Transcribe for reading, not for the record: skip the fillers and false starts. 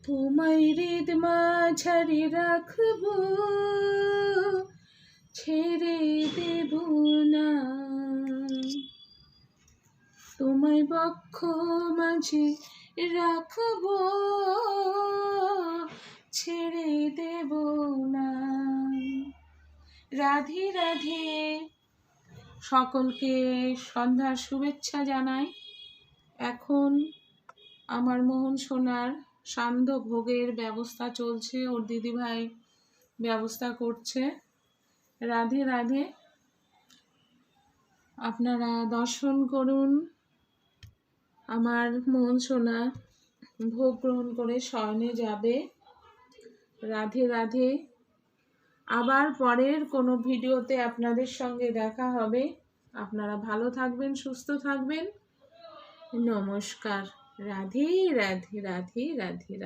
তোমায় হৃদ মাঝারে রাখবো, ছেড়ে দেব না। তোমায় বক্ষ মাঝে রাখবো, ছেড়ে দেব না। রাধে রাধে। সকলকে সন্ধ্যার শুভেচ্ছা জানাই। এখন আমার মোহন সোনার সান্ধ্য ভোগের ব্যবস্থা চলছে, ওর দিদিভাই ব্যবস্থা করছে। রাধে রাধে। আপনারা দর্শন করুন। আমার মোহন সোনা ভোগ গ্রহণ করে শয়নে যাবে। রাধে রাধে। আবার পরের কোনো ভিডিওতে আপনাদের সঙ্গে দেখা হবে। আপনারা ভালো থাকবেন, সুস্থ থাকবেন। নমস্কার। রাধে রাধে রাধে রাধে রাধে।